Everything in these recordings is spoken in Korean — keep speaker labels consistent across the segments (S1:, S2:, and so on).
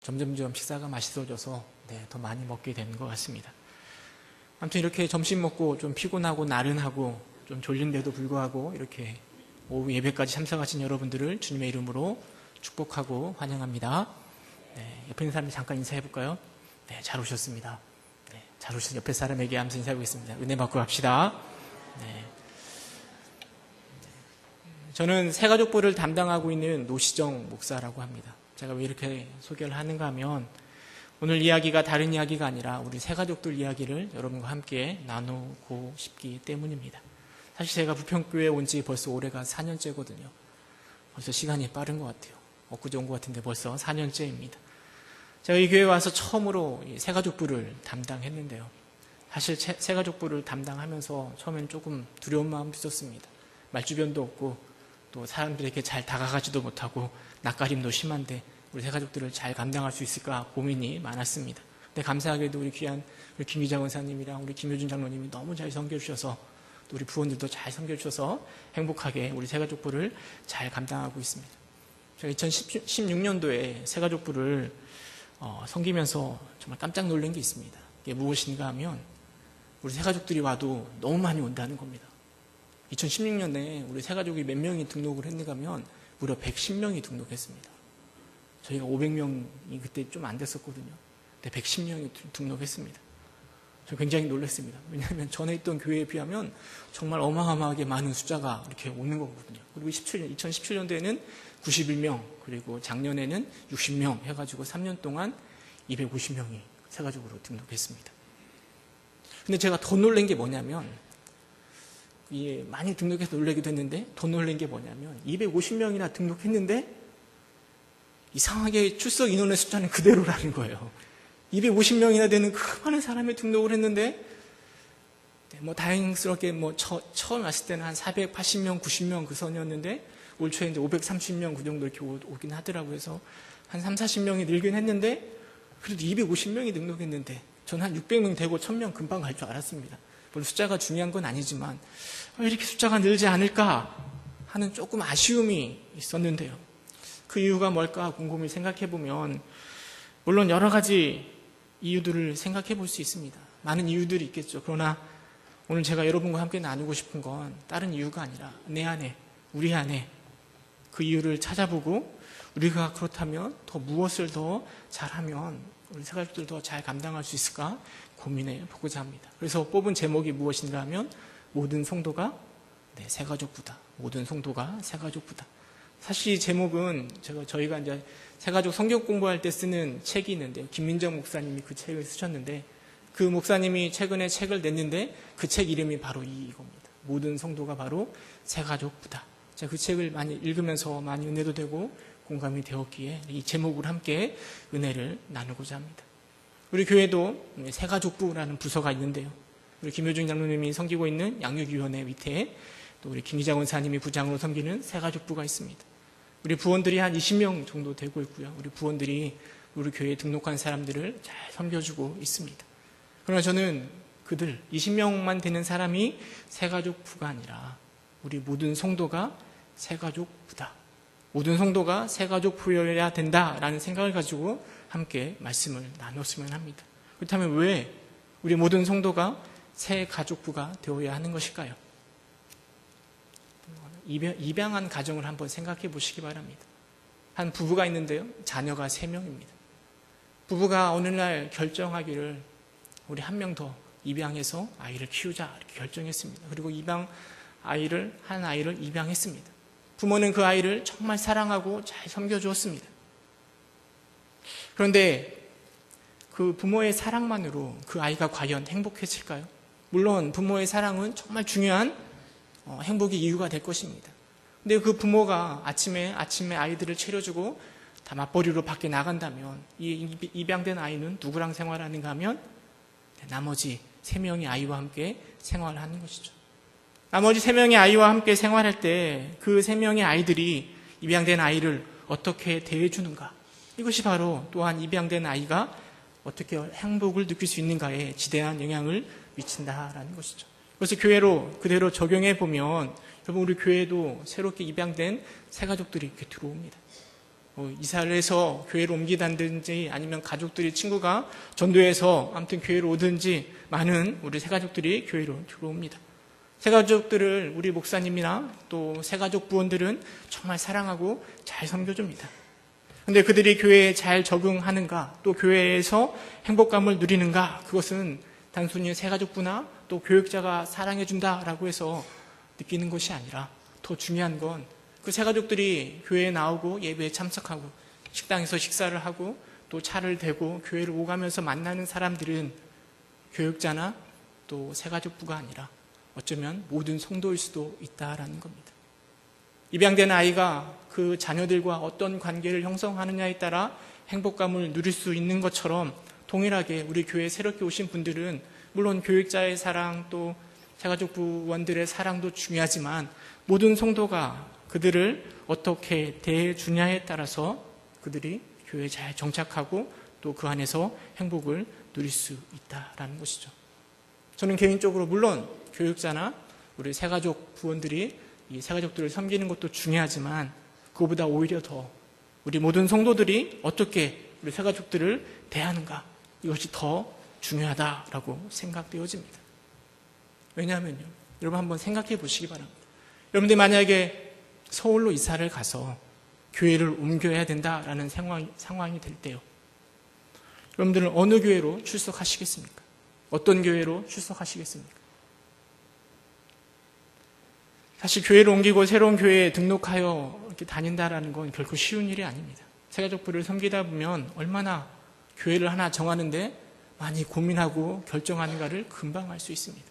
S1: 점점점 식사가 맛있어져서 더 많이 먹게 되는 것 같습니다. 아무튼 이렇게 점심 먹고 좀 피곤하고 나른하고 좀 졸린데도 불구하고 이렇게 오후 예배까지 참석하신 여러분들을 주님의 이름으로 축복하고 환영합니다. 옆에 있는 사람이 잠깐 인사해 볼까요? 잘 오셨습니다. 잘 오신 옆에 사람에게 하면서 인사해 보겠습니다. 은혜 받고 갑시다. 저는 새가족부를 담당하고 있는 노시정 목사라고 합니다. 제가 왜 이렇게 소개를 하는가 하면 오늘 이야기가 다른 이야기가 아니라 우리 새가족들 이야기를 여러분과 함께 나누고 싶기 때문입니다. 사실 제가 부평교회에 온 지 벌써 올해가 4년째거든요. 벌써 시간이 빠른 것 같아요. 엊그제 온 것 같은데 벌써 4년째입니다. 제가 이 교회에 와서 처음으로 새가족부를 담당했는데요. 사실 새가족부를 담당하면서 처음엔 조금 두려운 마음도 있었습니다. 말주변도 없고 또 사람들에게 잘 다가가지도 못하고 낯가림도 심한데 우리 새가족들을 잘 감당할 수 있을까 고민이 많았습니다. 근데 감사하게도 우리 귀한 우리 김희자 원사님이랑 우리 김효준 장로님이 너무 잘 섬겨주셔서 또 우리 부원들도 잘 섬겨주셔서 행복하게 우리 새가족부를 잘 감당하고 있습니다. 제가 2016년도에 새가족부를 섬기면서 정말 깜짝 놀란 게 있습니다. 이게 무엇인가 하면 우리 새가족들이 와도 너무 많이 온다는 겁니다. 2016년에 우리 새가족이 몇 명이 등록을 했는가 하면 무려 110명이 등록했습니다. 저희가 500명이 그때 좀 안 됐었거든요. 근데 110명이 등록했습니다. 저 굉장히 놀랐습니다. 왜냐하면 전에 있던 교회에 비하면 정말 어마어마하게 많은 숫자가 이렇게 오는 거거든요. 그리고 2017년도에는 91명, 그리고 작년에는 60명 해가지고 3년 동안 250명이 새가족으로 등록했습니다. 근데 제가 더 놀란 게 뭐냐면 많이 등록해서 놀라기도 했는데 더 놀란 게 뭐냐면 250명이나 등록했는데 이상하게 출석 인원의 숫자는 그대로라는 거예요. 250명이나 되는 그 많은 사람이 등록을 했는데 다행스럽게 처음 왔을 때는 한 480명, 90명 그 선이었는데 올 초에 이제 530명 그 정도 이렇게 오긴 하더라고요. 그래서 한 3, 40명이 늘긴 했는데 그래도 250명이 등록했는데 저는 한 600명 되고 1000명 금방 갈 줄 알았습니다. 물론 숫자가 중요한 건 아니지만 왜 이렇게 숫자가 늘지 않을까 하는 조금 아쉬움이 있었는데요. 그 이유가 뭘까 곰곰이 생각해 보면 물론 여러 가지 이유들을 생각해 볼 수 있습니다. 많은 이유들이 있겠죠. 그러나 오늘 제가 여러분과 함께 나누고 싶은 건 다른 이유가 아니라 내 안에, 우리 안에 그 이유를 찾아보고 우리가 그렇다면 더 무엇을 더 잘하면 우리 새가족들 더 잘 감당할 수 있을까 고민해 보고자 합니다. 그래서 뽑은 제목이 무엇인가 하면 모든 성도가 새가족부다. 모든 성도가 새가족부다. 사실 이 제목은 저희가 이제 새가족 성경 공부할 때 쓰는 책이 있는데요. 김민정 목사님이 그 책을 쓰셨는데 그 목사님이 최근에 책을 냈는데 그 책 이름이 바로 이겁니다. 모든 성도가 바로 새가족부다. 제가 그 책을 많이 읽으면서 많이 은혜도 되고 공감이 되었기에 이 제목을 함께 은혜를 나누고자 합니다. 우리 교회도 새가족부라는 부서가 있는데요. 우리 김효중 장로님이 섬기고 있는 양육위원회 밑에 또 우리 김기자 원사님이 부장으로 섬기는 새가족부가 있습니다. 우리 부원들이 한 20명 정도 되고 있고요. 우리 부원들이 우리 교회에 등록한 사람들을 잘 섬겨주고 있습니다. 그러나 저는 그들 20명만 되는 사람이 새가족부가 아니라 우리 모든 성도가 새가족부다. 모든 성도가 새가족부여야 된다라는 생각을 가지고 함께 말씀을 나눴으면 합니다. 그렇다면 왜 우리 모든 성도가 새가족부가 되어야 하는 것일까요? 입양한 가정을 한번 생각해 보시기 바랍니다. 한 부부가 있는데요. 자녀가 3명입니다. 부부가 어느 날 결정하기를 우리 한 명 더 입양해서 아이를 키우자 이렇게 결정했습니다. 그리고 한 아이를 입양했습니다. 부모는 그 아이를 정말 사랑하고 잘 섬겨주었습니다. 그런데 그 부모의 사랑만으로 그 아이가 과연 행복했을까요? 물론 부모의 사랑은 정말 중요한 행복의 이유가 될 것입니다. 근데 그 부모가 아침에 아이들을 차려주고 다 맞벌이로 밖에 나간다면 이 입양된 아이는 누구랑 생활하는가 하면 나머지 3명의 아이와 함께 생활하는 것이죠. 나머지 3명의 아이와 함께 생활할 때 그 3명의 아이들이 입양된 아이를 어떻게 대해주는가, 이것이 바로 또한 입양된 아이가 어떻게 행복을 느낄 수 있는가에 지대한 영향을 미친다라는 것이죠. 그래서 교회로 그대로 적용해 보면 여러분 우리 교회도 새롭게 입양된 새가족들이 이렇게 들어옵니다. 이사를 해서 교회로 옮기다든지 아니면 가족들이 친구가 전도해서 아무튼 교회로 오든지 많은 우리 새가족들이 교회로 들어옵니다. 새가족들을 우리 목사님이나 또 새가족 부원들은 정말 사랑하고 잘 섬겨줍니다. 그런데 그들이 교회에 잘 적응하는가, 또 교회에서 행복감을 누리는가, 그것은 단순히 새가족부나 또 교육자가 사랑해준다라고 해서 느끼는 것이 아니라 더 중요한 건 그 새가족들이 교회에 나오고 예배에 참석하고 식당에서 식사를 하고 또 차를 대고 교회를 오가면서 만나는 사람들은 교육자나 또 새가족부가 아니라 어쩌면 모든 성도일 수도 있다라는 겁니다. 입양된 아이가 그 자녀들과 어떤 관계를 형성하느냐에 따라 행복감을 누릴 수 있는 것처럼 동일하게 우리 교회에 새롭게 오신 분들은 물론 교육자의 사랑 또 새가족부원들의 사랑도 중요하지만 모든 성도가 그들을 어떻게 대해주냐에 따라서 그들이 교회에 잘 정착하고 또 그 안에서 행복을 누릴 수 있다라는 것이죠. 저는 개인적으로 물론 교육자나 우리 새가족 부원들이 이 새가족들을 섬기는 것도 중요하지만 그보다 오히려 더 우리 모든 성도들이 어떻게 우리 새가족들을 대하는가, 이것이 더 중요하다라고 생각되어집니다. 왜냐하면요, 여러분 한번 생각해 보시기 바랍니다. 여러분들이 만약에 서울로 이사를 가서 교회를 옮겨야 된다라는 상황이 될 때요, 여러분들은 어느 교회로 출석하시겠습니까? 어떤 교회로 출석하시겠습니까? 사실 교회를 옮기고 새로운 교회에 등록하여 이렇게 다닌다라는 건 결코 쉬운 일이 아닙니다. 새가족부를 섬기다 보면 얼마나 교회를 하나 정하는데 많이 고민하고 결정하는가를 금방 알 수 있습니다.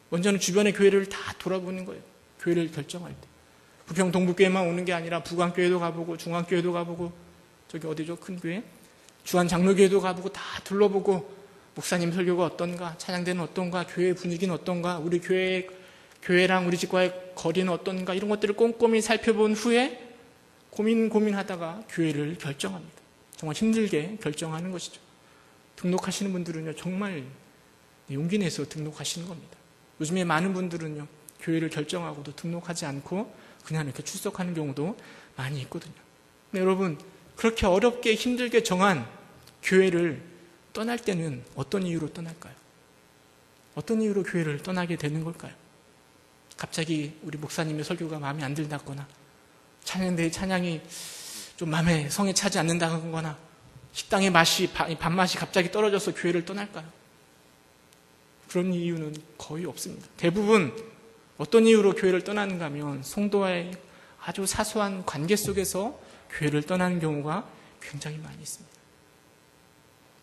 S1: 먼저는 주변의 교회를 다 돌아보는 거예요. 교회를 결정할 때. 부평 동북교회만 오는 게 아니라 부광교회도 가보고 중앙교회도 가보고 저기 어디죠? 큰 교회? 주한 장로교회도 가보고 다 둘러보고 목사님 설교가 어떤가? 찬양대는 어떤가? 교회 분위기는 어떤가? 우리 교회랑 우리 집과의 거리는 어떤가? 이런 것들을 꼼꼼히 살펴본 후에 고민하다가 교회를 결정합니다. 정말 힘들게 결정하는 것이죠. 등록하시는 분들은요, 정말 용기 내서 등록하시는 겁니다. 요즘에 많은 분들은요, 교회를 결정하고도 등록하지 않고 그냥 이렇게 출석하는 경우도 많이 있거든요. 근데 여러분, 그렇게 어렵게 힘들게 정한 교회를 떠날 때는 어떤 이유로 떠날까요? 어떤 이유로 교회를 떠나게 되는 걸까요? 갑자기 우리 목사님의 설교가 마음에 안 든다거나, 찬양대의 찬양이 좀 마음에 성에 차지 않는다거나, 식당의 밥맛이 갑자기 떨어져서 교회를 떠날까요? 그런 이유는 거의 없습니다. 대부분 어떤 이유로 교회를 떠나는가 하면 성도와의 아주 사소한 관계 속에서 교회를 떠나는 경우가 굉장히 많이 있습니다.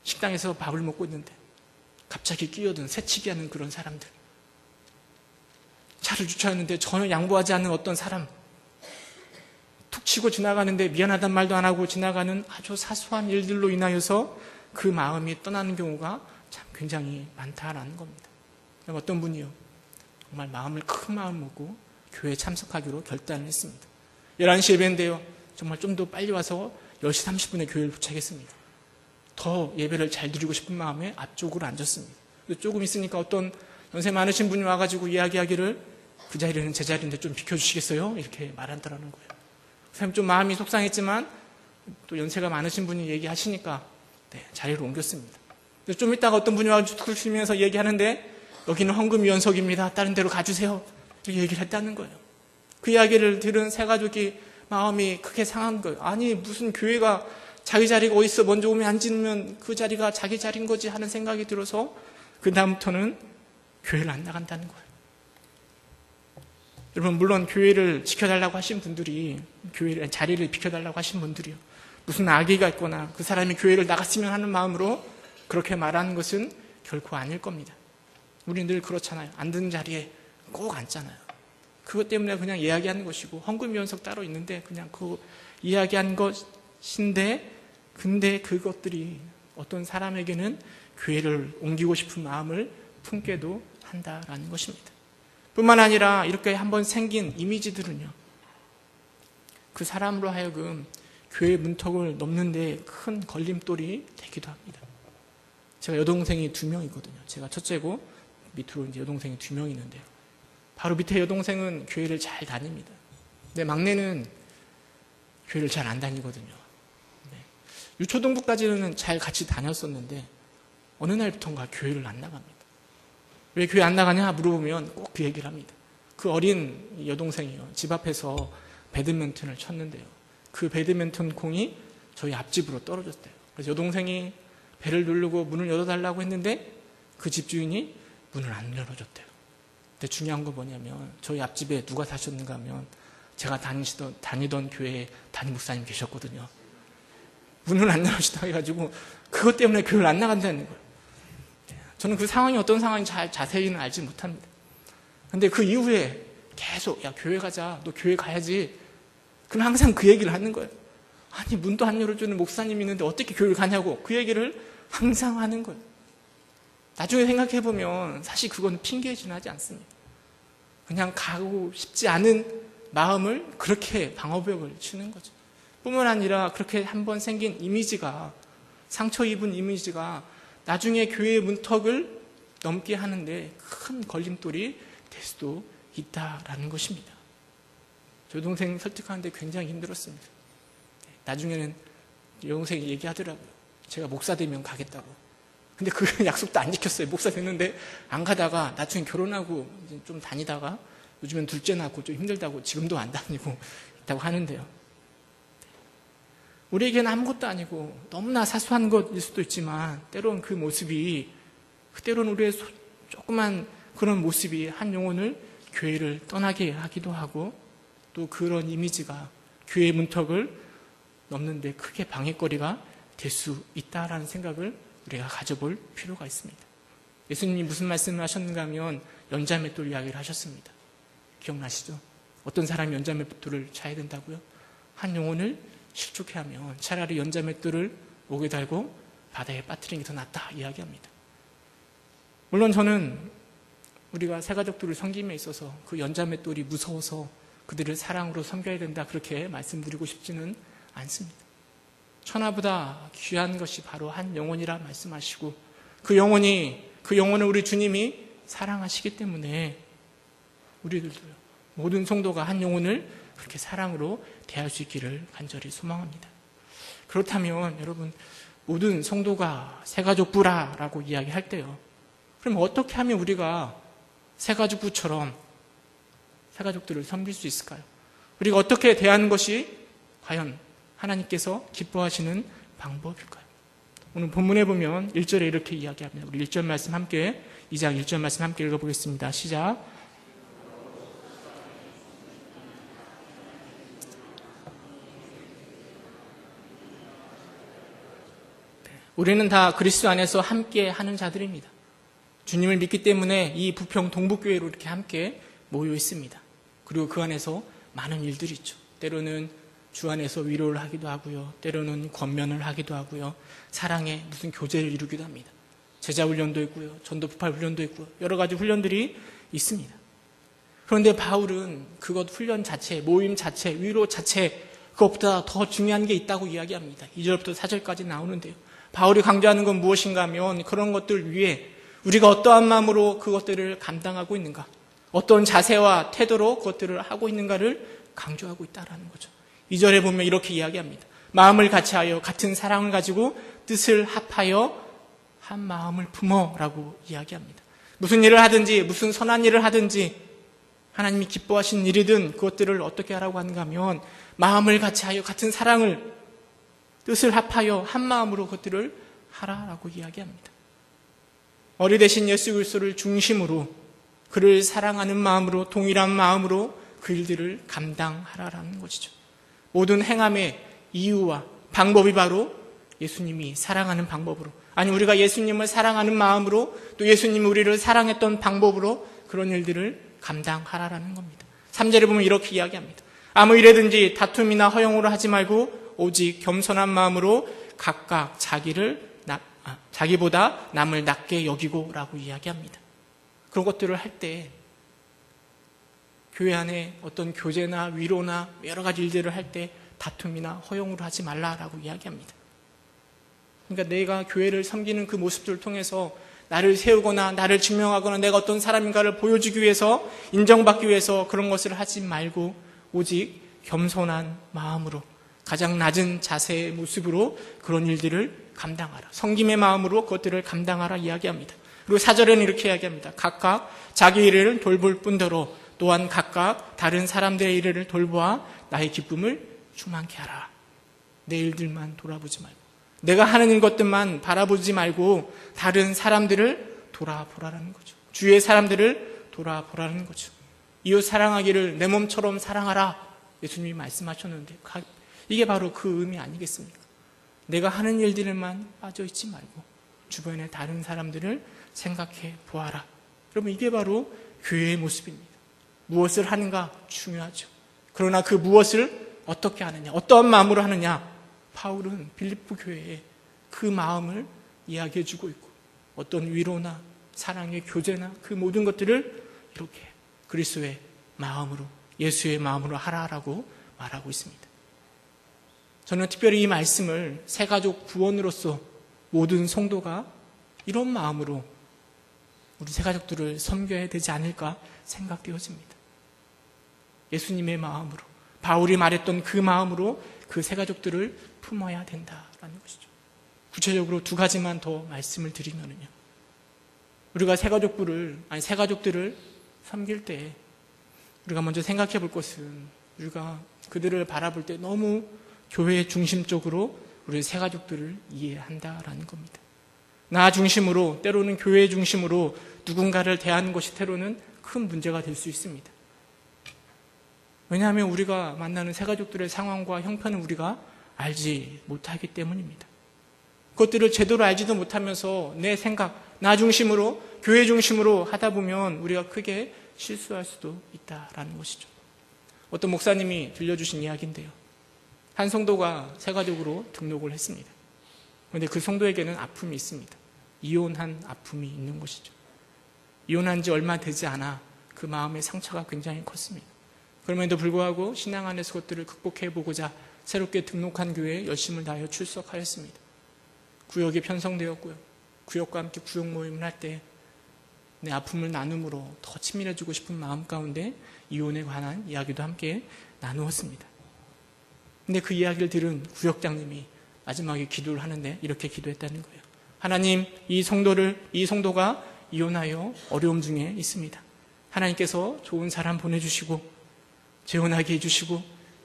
S1: 식당에서 밥을 먹고 있는데 갑자기 끼어든 새치기 하는 그런 사람들, 차를 주차했는데 전혀 양보하지 않는 어떤 사람, 툭 치고 지나가는데 미안하단 말도 안 하고 지나가는 아주 사소한 일들로 인하여서 그 마음이 떠나는 경우가 참 굉장히 많다라는 겁니다. 어떤 분이요, 정말 큰 마음 먹고 교회에 참석하기로 결단을 했습니다. 11시 예배인데요, 정말 좀 더 빨리 와서 10시 30분에 교회를 도착했습니다. 더 예배를 잘 드리고 싶은 마음에 앞쪽으로 앉았습니다. 조금 있으니까 어떤 연세 많으신 분이 와가지고 이야기하기를, 그 자리는 제 자리인데 좀 비켜주시겠어요? 이렇게 말한다라는 거예요. 그 사람 좀 마음이 속상했지만 또 연세가 많으신 분이 얘기하시니까 자리를 옮겼습니다. 좀 있다가 어떤 분이 와서 툭 치면서 얘기하는데, 여기는 헌금위원석입니다. 다른 데로 가주세요. 이렇게 얘기를 했다는 거예요. 그 이야기를 들은 새가족이 마음이 크게 상한 거예요. 아니, 무슨 교회가 자기 자리가 어딨어, 먼저 오면 앉으면 그 자리가 자기 자리인 거지 하는 생각이 들어서 그 다음부터는 교회를 안 나간다는 거예요. 여러분, 물론 교회를 지켜달라고 하신 분들이, 교회를, 자리를 비켜달라고 하신 분들이요, 무슨 악의가 있거나 그 사람이 교회를 나갔으면 하는 마음으로 그렇게 말하는 것은 결코 아닐 겁니다. 우리 늘 그렇잖아요. 앉은 자리에 꼭 앉잖아요. 그것 때문에 그냥 이야기하는 것이고, 헌금위원석 따로 있는데 그냥 그 이야기한 것인데, 근데 그것들이 어떤 사람에게는 교회를 옮기고 싶은 마음을 품게도 한다라는 것입니다. 뿐만 아니라 이렇게 한번 생긴 이미지들은요, 그 사람으로 하여금 교회 문턱을 넘는 데 큰 걸림돌이 되기도 합니다. 제가 여동생이 2명이거든요. 제가 첫째고 밑으로 이제 여동생이 2명 있는데요. 바로 밑에 여동생은 교회를 잘 다닙니다. 근데 막내는 교회를 잘 안 다니거든요. 네. 유초등부까지는 잘 같이 다녔었는데 어느 날부터인가 교회를 안 나갑니다. 왜 교회 안 나가냐 물어보면 꼭 그 얘기를 합니다. 그 어린 여동생이요, 집 앞에서 배드민턴을 쳤는데요, 그 배드민턴 공이 저희 앞집으로 떨어졌대요. 그래서 여동생이 배를 누르고 문을 열어달라고 했는데 그 집주인이 문을 안 열어줬대요. 근데 중요한 건 뭐냐면 저희 앞집에 누가 사셨는가 하면 제가 다니던 교회에 담임 목사님 계셨거든요. 문을 안 열어주다 해가지고 그것 때문에 교회를 안 나간다는 거예요. 저는 그 상황이 어떤 상황인지 자세히는 알지 못합니다. 근데 그 이후에 계속 야 교회 가자, 너 교회 가야지. 그럼 항상 그 얘기를 하는 거예요. 아니 문도 안 열어주는 목사님이 있는데 어떻게 교회를 가냐고 그 얘기를 항상 하는 거예요. 나중에 생각해보면 사실 그건 핑계지나지 않습니다. 그냥 가고 싶지 않은 마음을 그렇게 방어벽을 치는 거죠. 뿐만 아니라 그렇게 한번 생긴 이미지가, 상처 입은 이미지가 나중에 교회의 문턱을 넘게 하는데 큰 걸림돌이 될 수도 있다라는 것입니다. 저 동생 설득하는데 굉장히 힘들었습니다. 나중에는 여동생이 얘기하더라고요. 제가 목사 되면 가겠다고. 근데 그 약속도 안 지켰어요. 목사 됐는데 안 가다가 나중에 결혼하고 이제 좀 다니다가 요즘엔 둘째 낳고 좀 힘들다고 지금도 안 다니고 있다고 하는데요. 우리에게는 아무것도 아니고 너무나 사소한 것일 수도 있지만 때로는 그 모습이, 때로는 우리의 조그만 그런 모습이 한 영혼을 교회를 떠나게 하기도 하고 또 그런 이미지가 교회의 문턱을 넘는데 크게 방해거리가 될 수 있다라는 생각을 우리가 가져볼 필요가 있습니다. 예수님이 무슨 말씀을 하셨는가 하면 연자맷돌 이야기를 하셨습니다. 기억나시죠? 어떤 사람이 연자맷돌을 차야 된다고요? 한 영혼을 실족해 하면 차라리 연자맷돌을 목에 달고 바다에 빠뜨리는 게 더 낫다 이야기합니다. 물론 저는 우리가 새가족들을 섬김에 있어서 그 연자맷돌이 무서워서 그들을 사랑으로 섬겨야 된다 그렇게 말씀드리고 싶지는 않습니다. 천하보다 귀한 것이 바로 한 영혼이라 말씀하시고 그 영혼을 우리 주님이 사랑하시기 때문에 우리들도요, 모든 성도가 한 영혼을 그렇게 사랑으로 대할 수 있기를 간절히 소망합니다. 그렇다면 여러분, 모든 성도가 새가족부라라고 이야기할 때요, 그럼 어떻게 하면 우리가 새가족부처럼 새가족들을 섬길 수 있을까요? 우리가 어떻게 대하는 것이 과연 하나님께서 기뻐하시는 방법일까요? 오늘 본문에 보면 1절에 이렇게 이야기합니다. 우리 1절 말씀 함께, 2장 1절 말씀 함께 읽어보겠습니다. 시작. 우리는 다 그리스도 안에서 함께 하는 자들입니다. 주님을 믿기 때문에 이 부평 동북교회로 이렇게 함께 모여 있습니다. 그리고 그 안에서 많은 일들이 있죠. 때로는 주 안에서 위로를 하기도 하고요, 때로는 권면을 하기도 하고요, 사랑의 무슨 교제를 이루기도 합니다. 제자 훈련도 있고요, 전도 부활 훈련도 있고요, 여러 가지 훈련들이 있습니다. 그런데 바울은 그것 훈련 자체, 모임 자체, 위로 자체, 그것보다 더 중요한 게 있다고 이야기합니다. 2절부터 4절까지 나오는데요, 바울이 강조하는 건 무엇인가 하면 그런 것들 위에 우리가 어떠한 마음으로 그것들을 감당하고 있는가, 어떤 자세와 태도로 그것들을 하고 있는가를 강조하고 있다는 거죠. 2절에 보면 이렇게 이야기합니다. 마음을 같이하여 같은 사랑을 가지고 뜻을 합하여 한 마음을 품어라고 이야기합니다. 무슨 일을 하든지 무슨 선한 일을 하든지 하나님이 기뻐하시는 일이든 그것들을 어떻게 하라고 하는가 하면 마음을 같이하여 같은 사랑을, 뜻을 합하여 한 마음으로 그것들을 하라라고 이야기합니다. 머리 대신 예수 그리스도를 중심으로 그를 사랑하는 마음으로, 동일한 마음으로 그 일들을 감당하라라는 것이죠. 모든 행함의 이유와 방법이 바로 예수님이 사랑하는 방법으로, 아니 우리가 예수님을 사랑하는 마음으로, 또 예수님이 우리를 사랑했던 방법으로 그런 일들을 감당하라라는 겁니다. 3절에 보면 이렇게 이야기합니다. 아무 일에든지 다툼이나 허용으로 하지 말고 오직 겸손한 마음으로 각각 자기보다 남을 낮게 여기고 라고 이야기합니다. 그런 것들을 할 때 교회 안에 어떤 교제나 위로나 여러 가지 일들을 할 때 다툼이나 허용으로 하지 말라라고 이야기합니다. 그러니까 내가 교회를 섬기는 그 모습들을 통해서 나를 세우거나 나를 증명하거나 내가 어떤 사람인가를 보여주기 위해서, 인정받기 위해서 그런 것을 하지 말고 오직 겸손한 마음으로 가장 낮은 자세의 모습으로 그런 일들을 감당하라. 섬김의 마음으로 그것들을 감당하라 이야기합니다. 그리고 4절에는 이렇게 이야기합니다. 각각 자기 일을 돌볼 뿐더러 또한 각각 다른 사람들의 일을 돌보아 나의 기쁨을 충만케 하라. 내 일들만 돌아보지 말고, 내가 하는 것들만 바라보지 말고 다른 사람들을 돌아보라는 거죠. 주위의 사람들을 돌아보라는 거죠. 이웃 사랑하기를 내 몸처럼 사랑하라. 예수님이 말씀하셨는데 이게 바로 그 의미 아니겠습니까? 내가 하는 일들에만 빠져있지 말고 주변의 다른 사람들을 생각해 보아라. 여러분, 이게 바로 교회의 모습입니다. 무엇을 하는가 중요하죠. 그러나 그 무엇을 어떻게 하느냐, 어떠한 마음으로 하느냐, 바울은 빌립보 교회에 그 마음을 이야기해 주고 있고, 어떤 위로나 사랑의 교제나 그 모든 것들을 이렇게 그리스도의 마음으로, 예수의 마음으로 하라라고 말하고 있습니다. 저는 특별히 이 말씀을 새가족 구원으로서 모든 성도가 이런 마음으로 우리 새가족들을 섬겨야 되지 않을까 생각되어집니다. 예수님의 마음으로, 바울이 말했던 그 마음으로 그 새가족들을 품어야 된다라는 것이죠. 구체적으로 두 가지만 더 말씀을 드리면요, 우리가 새가족들을 섬길 때 우리가 먼저 생각해 볼 것은, 우리가 그들을 바라볼 때 너무 교회 중심적으로 우리 새가족들을 이해한다라는 겁니다. 나 중심으로, 때로는 교회 중심으로 누군가를 대하는 것이 때로는 큰 문제가 될 수 있습니다. 왜냐하면 우리가 만나는 새가족들의 상황과 형편을 우리가 알지 못하기 때문입니다. 그것들을 제대로 알지도 못하면서 내 생각, 나 중심으로, 교회 중심으로 하다 보면 우리가 크게 실수할 수도 있다라는 것이죠. 어떤 목사님이 들려주신 이야기인데요, 한 성도가 새가족으로 등록을 했습니다. 그런데 그 성도에게는 아픔이 있습니다. 이혼한 아픔이 있는 것이죠. 이혼한 지 얼마 되지 않아 그 마음의 상처가 굉장히 컸습니다. 그럼에도 불구하고 신앙 안에서 그것들을 극복해보고자 새롭게 등록한 교회에 열심을 다하여 출석하였습니다. 구역이 편성되었고요, 구역과 함께 구역 모임을 할 때 내 아픔을 나눔으로 더 친밀해지고 싶은 마음 가운데 이혼에 관한 이야기도 함께 나누었습니다. 근데 그 이야기를 들은 구역장님이 마지막에 기도를 하는데 이렇게 기도했다는 거예요. 하나님, 이 성도가 이혼하여 어려움 중에 있습니다. 하나님께서 좋은 사람 보내주시고 재혼하게 해주시고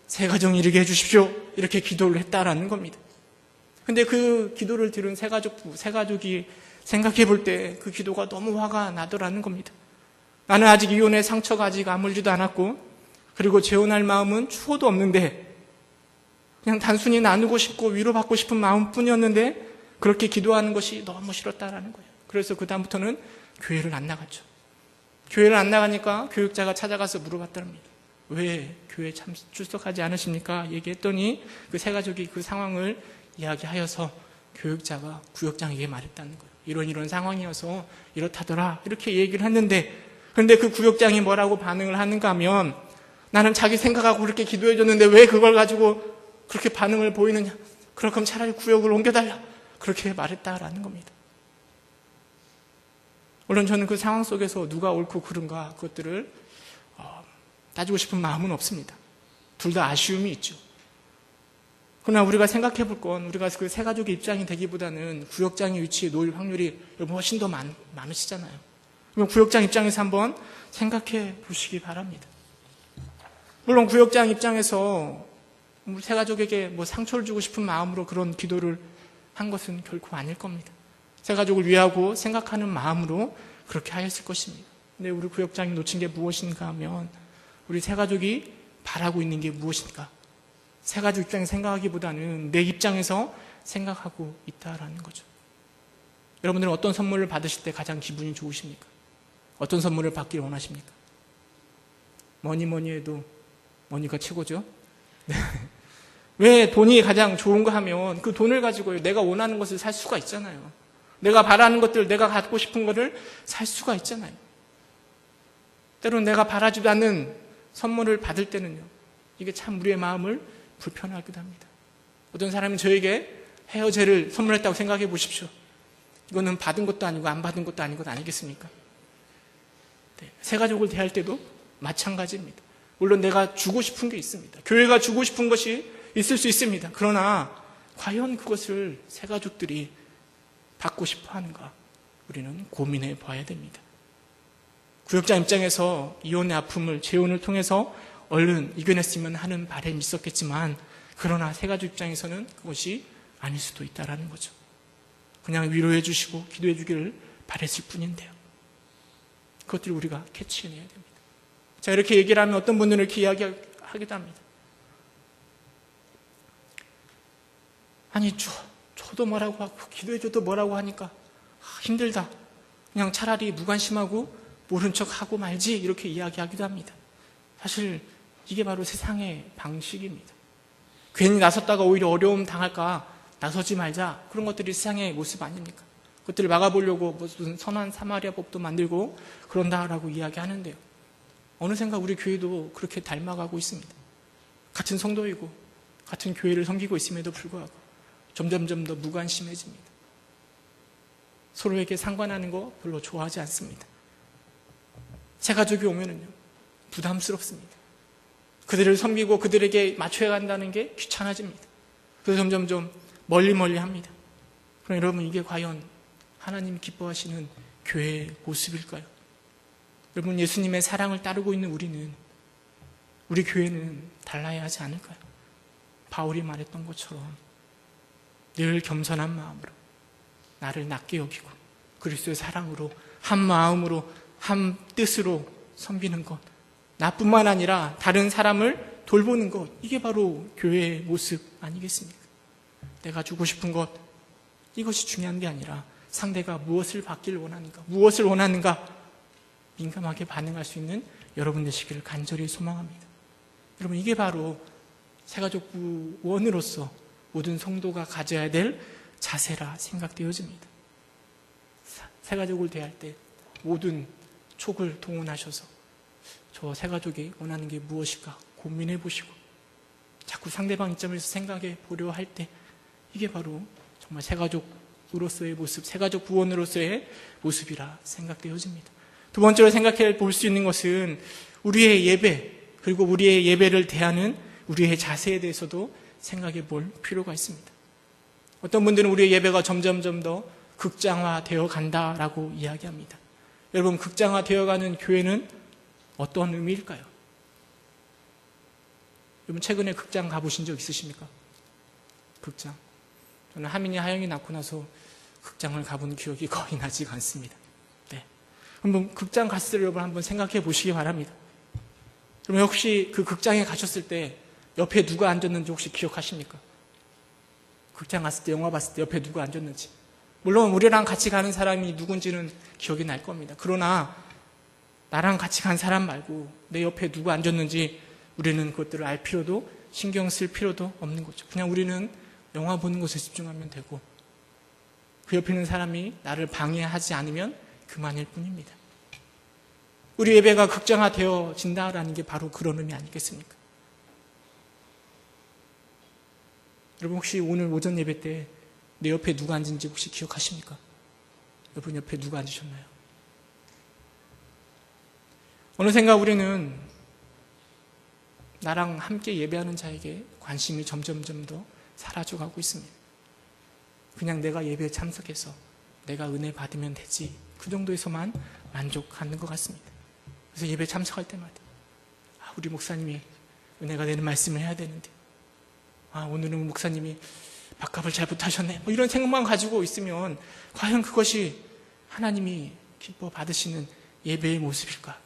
S1: 새 가정 이루게 해주십시오. 이렇게 기도를 했다라는 겁니다. 근데 그 기도를 들은 새가족이 생각해 볼 때 그 기도가 너무 화가 나더라는 겁니다. 나는 아직 이혼의 상처가 아직 아물지도 않았고, 그리고 재혼할 마음은 추호도 없는데 그냥 단순히 나누고 싶고 위로받고 싶은 마음뿐이었는데 그렇게 기도하는 것이 너무 싫었다라는 거예요. 그래서 그 다음부터는 교회를 안 나갔죠. 교회를 안 나가니까 교육자가 찾아가서 물어봤답니다. 왜 교회 출석하지 않으십니까? 얘기했더니 그 새가족이 그 상황을 이야기하여서 교육자가 구역장에게 말했다는 거예요. 이런 상황이어서 이렇다더라, 이렇게 얘기를 했는데, 그런데 그 구역장이 뭐라고 반응을 하는가 하면, 나는 자기 생각하고 그렇게 기도해줬는데 왜 그걸 가지고 그렇게 반응을 보이느냐, 그럼 차라리 구역을 옮겨달라, 그렇게 말했다라는 겁니다. 물론 저는 그 상황 속에서 누가 옳고 그른가 그것들을 따지고 싶은 마음은 없습니다. 둘 다 아쉬움이 있죠. 그러나 우리가 생각해 볼 건, 우리가 그 새가족의 입장이 되기보다는 구역장의 위치에 놓일 확률이 훨씬 더 많으시잖아요. 그럼 구역장 입장에서 한번 생각해 보시기 바랍니다. 물론 구역장 입장에서 새가족에게 상처를 주고 싶은 마음으로 그런 기도를 한 것은 결코 아닐 겁니다. 새가족을 위하고 생각하는 마음으로 그렇게 하였을 것입니다. 근데 우리 구역장이 놓친 게 무엇인가 하면, 우리 새가족이 바라고 있는 게 무엇인가? 새가족 입장에서 생각하기보다는 내 입장에서 생각하고 있다라는 거죠. 여러분들은 어떤 선물을 받으실 때 가장 기분이 좋으십니까? 어떤 선물을 받기를 원하십니까? 뭐니 해도 머니가 최고죠. 네. 왜 돈이 가장 좋은가 하면, 그 돈을 가지고 내가 원하는 것을 살 수가 있잖아요. 내가 바라는 것들, 내가 갖고 싶은 것을 살 수가 있잖아요. 때로는 내가 바라지도 않는 선물을 받을 때는요, 이게 참 우리의 마음을 불편하기도 합니다. 어떤 사람이 저에게 헤어젤을 선물했다고 생각해 보십시오. 이거는 받은 것도 아니고 안 받은 것도 아닌 것 아니겠습니까? 네, 새가족을 대할 때도 마찬가지입니다. 물론 내가 주고 싶은 게 있습니다. 교회가 주고 싶은 것이 있을 수 있습니다. 그러나 과연 그것을 새가족들이 받고 싶어 하는가? 우리는 고민해 봐야 됩니다. 구역자 입장에서 이혼의 아픔을 재혼을 통해서 얼른 이겨냈으면 하는 바람이 있었겠지만, 그러나 새가족 입장에서는 그것이 아닐 수도 있다는 거죠. 그냥 위로해 주시고 기도해 주기를 바랬을 뿐인데요. 그것들을 우리가 캐치해내야 됩니다. 자, 이렇게 얘기를 하면 어떤 분들은 이렇게 이야기하기도 합니다. 아니, 저도 뭐라고 하고 기도해 줘도 뭐라고 하니까 힘들다. 그냥 차라리 무관심하고 모른 척하고 말지, 이렇게 이야기하기도 합니다. 사실 이게 바로 세상의 방식입니다. 괜히 나섰다가 오히려 어려움 당할까 나서지 말자, 그런 것들이 세상의 모습 아닙니까? 그것들을 막아보려고 무슨 선한 사마리아 법도 만들고 그런다라고 이야기하는데요. 어느샌가 우리 교회도 그렇게 닮아가고 있습니다. 같은 성도이고 같은 교회를 섬기고 있음에도 불구하고 점점점 더 무관심해집니다. 서로에게 상관하는 거 별로 좋아하지 않습니다. 새가족이 오면은요, 부담스럽습니다. 그들을 섬기고 그들에게 맞춰야 한다는 게 귀찮아집니다. 그래서 점점점 멀리 합니다. 그럼 여러분, 이게 과연 하나님 기뻐하시는 교회의 모습일까요? 여러분, 예수님의 사랑을 따르고 있는 우리 교회는 달라야 하지 않을까요? 바울이 말했던 것처럼 늘 겸손한 마음으로 나를 낮게 여기고 그리스도의 사랑으로 한 마음으로 한 뜻으로 섬기는 것, 나뿐만 아니라 다른 사람을 돌보는 것, 이게 바로 교회의 모습 아니겠습니까? 내가 주고 싶은 것, 이것이 중요한 게 아니라 상대가 무엇을 받기를 원하는가, 무엇을 원하는가 민감하게 반응할 수 있는 여러분 되시기를 간절히 소망합니다. 여러분, 이게 바로 새가족부 원으로서 모든 성도가 가져야 될 자세라 생각되어집니다. 새가족을 대할 때 모든 촉을 동원하셔서 저 새가족이 원하는 게 무엇일까 고민해 보시고 자꾸 상대방 입장에서 생각해 보려 할 때, 이게 바로 정말 새가족으로서의 모습, 새가족 부원으로서의 모습이라 생각되어집니다. 두 번째로 생각해 볼 수 있는 것은 우리의 예배, 그리고 우리의 예배를 대하는 우리의 자세에 대해서도 생각해 볼 필요가 있습니다. 어떤 분들은 우리의 예배가 점점점 더 극장화되어 간다라고 이야기합니다. 여러분, 극장화되어가는 교회는 어떤 의미일까요? 여러분, 최근에 극장 가보신 적 있으십니까? 극장. 저는 하민이 하영이 낳고 나서 극장을 가본 기억이 거의 나지가 않습니다. 네. 한번 극장 갔을 때 여러분 한번 생각해 보시기 바랍니다. 그럼 혹시 그 극장에 가셨을 때 옆에 누가 앉았는지 혹시 기억하십니까? 극장 갔을 때, 영화 봤을 때 옆에 누가 앉았는지. 물론 우리랑 같이 가는 사람이 누군지는 기억이 날 겁니다. 그러나 나랑 같이 간 사람 말고 내 옆에 누가 앉았는지 우리는 그것들을 알 필요도, 신경 쓸 필요도 없는 거죠. 그냥 우리는 영화 보는 것에 집중하면 되고 그 옆에 있는 사람이 나를 방해하지 않으면 그만일 뿐입니다. 우리 예배가 극장화되어진다라는 게 바로 그런 의미 아니겠습니까? 여러분, 혹시 오늘 오전 예배 때 내 옆에 누가 앉은지 혹시 기억하십니까? 여러분 옆에 누가 앉으셨나요? 어느샌가 우리는 나랑 함께 예배하는 자에게 관심이 점점점 더 사라져가고 있습니다. 그냥 내가 예배에 참석해서 내가 은혜 받으면 되지, 그 정도에서만 만족하는 것 같습니다. 그래서 예배 참석할 때마다 우리 목사님이 은혜가 되는 말씀을 해야 되는데, 오늘은 목사님이 밥값을 잘 못하셨네, 이런 생각만 가지고 있으면 과연 그것이 하나님이 기뻐 받으시는 예배의 모습일까?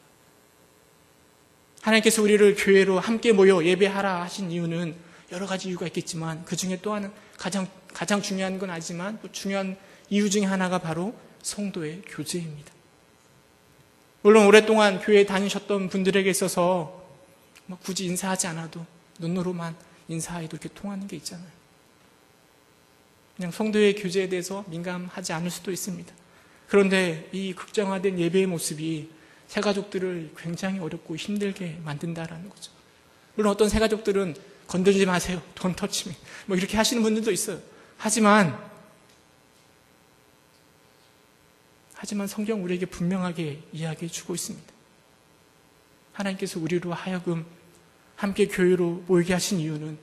S1: 하나님께서 우리를 교회로 함께 모여 예배하라 하신 이유는 여러 가지 이유가 있겠지만, 그 중에 또 하나 가장 중요한 건 아니지만 중요한 이유 중에 하나가 바로 성도의 교제입니다. 물론 오랫동안 교회에 다니셨던 분들에게 있어서 굳이 인사하지 않아도 눈으로만 인사해도 이렇게 통하는 게 있잖아요. 그냥 성도의 교제에 대해서 민감하지 않을 수도 있습니다. 그런데 이 극장화된 예배의 모습이 새가족들을 굉장히 어렵고 힘들게 만든다라는 거죠. 물론 어떤 새가족들은 건들지 마세요, Don't touch me, 이렇게 하시는 분들도 있어요. 하지만 성경 우리에게 분명하게 이야기해 주고 있습니다. 하나님께서 우리로 하여금 함께 교회로 모이게 하신 이유는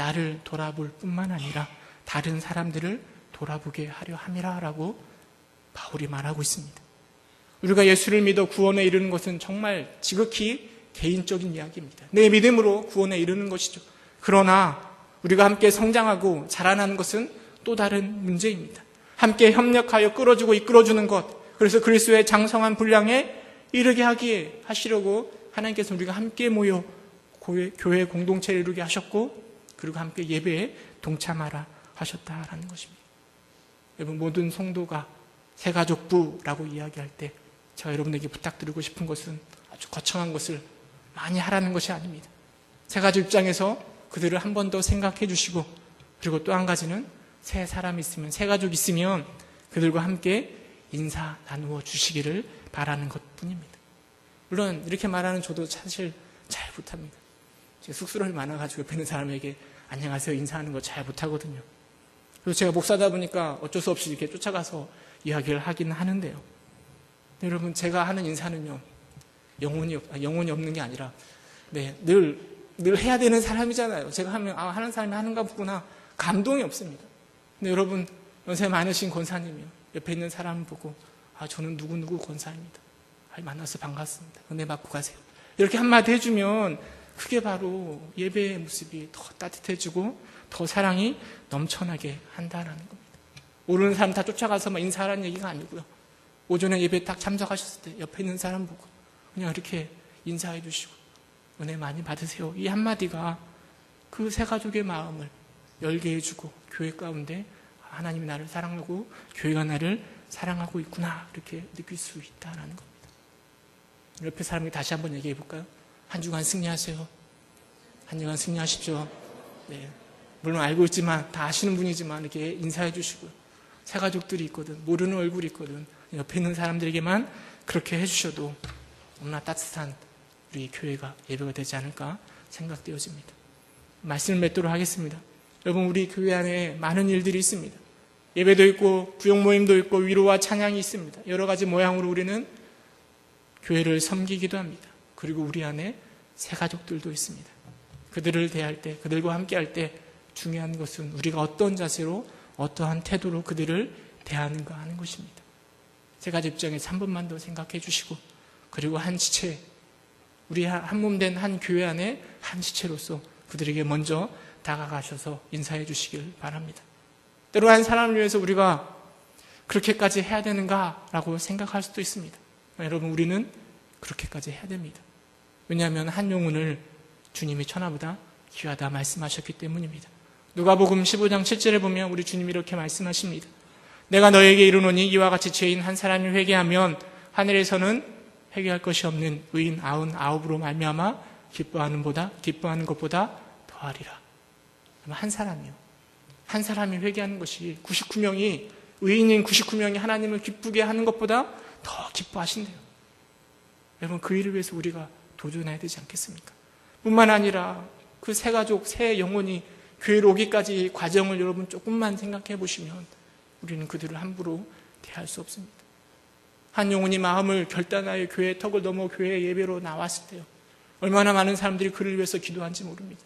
S1: 나를 돌아볼 뿐만 아니라 다른 사람들을 돌아보게 하려 함이라 라고 바울이 말하고 있습니다. 우리가 예수를 믿어 구원에 이르는 것은 정말 지극히 개인적인 이야기입니다. 내 믿음으로 구원에 이르는 것이죠. 그러나 우리가 함께 성장하고 자라나는 것은 또 다른 문제입니다. 함께 협력하여 끌어주고 이끌어주는 것, 그래서 그리스도의 장성한 분량에 이르게 하시려고 하나님께서 우리가 함께 모여 교회 공동체를 이루게 하셨고, 그리고 함께 예배에 동참하라 하셨다라는 것입니다. 여러분, 모든 성도가 새가족부라고 이야기할 때 제가 여러분에게 부탁드리고 싶은 것은 아주 거창한 것을 많이 하라는 것이 아닙니다. 새가족 입장에서 그들을 한 번 더 생각해 주시고, 그리고 또 한 가지는 새 사람이 있으면, 새 가족이 있으면 그들과 함께 인사 나누어 주시기를 바라는 것뿐입니다. 물론 이렇게 말하는 저도 사실 잘 못합니다. 제가 쑥스러움이 많아가지고 옆에 있는 사람에게 안녕하세요 인사하는 거 잘 못하거든요. 그리고 제가 목사다 보니까 어쩔 수 없이 이렇게 쫓아가서 이야기를 하긴 하는데요. 여러분, 제가 하는 인사는요, 영혼이 없는 게 아니라 늘 해야 되는 사람이잖아요. 제가 하면 하는 사람이 하는가 보구나, 감동이 없습니다. 근데 여러분, 연세 많으신 권사님이요, 옆에 있는 사람 보고 저는 누구누구 권사입니다, 만나서 반갑습니다, 은혜 받고 가세요, 이렇게 한마디 해주면 그게 바로 예배의 모습이 더 따뜻해지고 더 사랑이 넘쳐나게 한다는 겁니다. 모르는 사람 다 쫓아가서 인사하라는 얘기가 아니고요, 오전에 예배 딱 참석하셨을 때 옆에 있는 사람 보고 그냥 이렇게 인사해 주시고 은혜 많이 받으세요, 이 한마디가 그 새가족의 마음을 열게 해주고 교회 가운데 하나님이 나를 사랑하고 교회가 나를 사랑하고 있구나, 이렇게 느낄 수 있다는 겁니다. 옆에 사람에게 다시 한번 얘기해 볼까요? 한 주간 승리하세요. 한 주간 승리하십시오. 물론 알고 있지만, 다 아시는 분이지만 이렇게 인사해 주시고요. 새가족들이 있거든, 모르는 얼굴이 있거든, 옆에 있는 사람들에게만 그렇게 해주셔도 너무나 따뜻한 우리 교회가, 예배가 되지 않을까 생각되어집니다. 말씀을 맺도록 하겠습니다. 여러분, 우리 교회 안에 많은 일들이 있습니다. 예배도 있고 구역 모임도 있고 위로와 찬양이 있습니다. 여러 가지 모양으로 우리는 교회를 섬기기도 합니다. 그리고 우리 안에 새가족들도 있습니다. 그들을 대할 때, 그들과 함께 할 때 중요한 것은 우리가 어떤 자세로, 어떠한 태도로 그들을 대하는가 하는 것입니다. 새가족 입장에서 한 번만 더 생각해 주시고, 그리고 한 지체, 우리 한 몸 된 한 교회 안에 한 지체로서 그들에게 먼저 다가가셔서 인사해 주시길 바랍니다. 때로 한 사람을 위해서 우리가 그렇게까지 해야 되는가라고 생각할 수도 있습니다. 여러분, 우리는 그렇게까지 해야 됩니다. 왜냐하면 한 영혼을 주님이 천하보다 귀하다 말씀하셨기 때문입니다. 누가복음 15장 7절에 보면 우리 주님이 이렇게 말씀하십니다. 내가 너에게 이르노니 이와 같이 죄인 한 사람이 회개하면 하늘에서는 회개할 것이 없는 의인 99으로 말미암아 기뻐하는 것보다 더하리라. 한 사람이요, 한 사람이 회개하는 것이 99명이, 의인인 99명이 하나님을 기쁘게 하는 것보다 더 기뻐하신대요. 여러분, 그 일을 위해서 우리가 도전해야 되지 않겠습니까? 뿐만 아니라 그 새 가족, 새 영혼이 교회로 오기까지 과정을 여러분 조금만 생각해 보시면 우리는 그들을 함부로 대할 수 없습니다. 한 영혼이 마음을 결단하여 교회의 턱을 넘어 교회 예배로 나왔을 때요, 얼마나 많은 사람들이 그를 위해서 기도한지 모릅니다.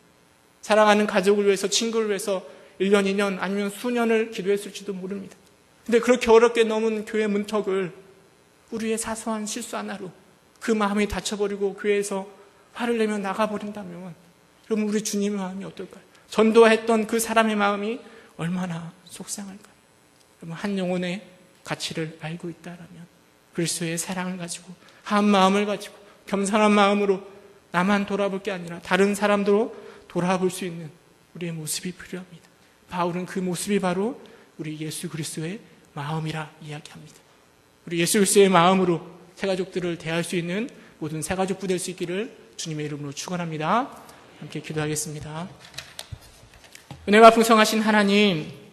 S1: 사랑하는 가족을 위해서, 친구를 위해서 1년, 2년 아니면 수년을 기도했을지도 모릅니다. 근데 그렇게 어렵게 넘은 교회 문턱을 우리의 사소한 실수 하나로 그 마음이 닫혀버리고 교회에서 화를 내며 나가버린다면 여러분, 우리 주님의 마음이 어떨까요? 전도했던 그 사람의 마음이 얼마나 속상할까요? 여러분, 한 영혼의 가치를 알고 있다라면 그리스도의 사랑을 가지고, 한 마음을 가지고 겸손한 마음으로 나만 돌아볼 게 아니라 다른 사람도 돌아볼 수 있는 우리의 모습이 필요합니다. 바울은 그 모습이 바로 우리 예수 그리스도의 마음이라 이야기합니다. 우리 예수 그리스도의 마음으로 새가족들을 대할 수 있는 모든 새가족부 될 수 있기를 주님의 이름으로 축원합니다. 함께 기도하겠습니다. 은혜가 풍성하신 하나님,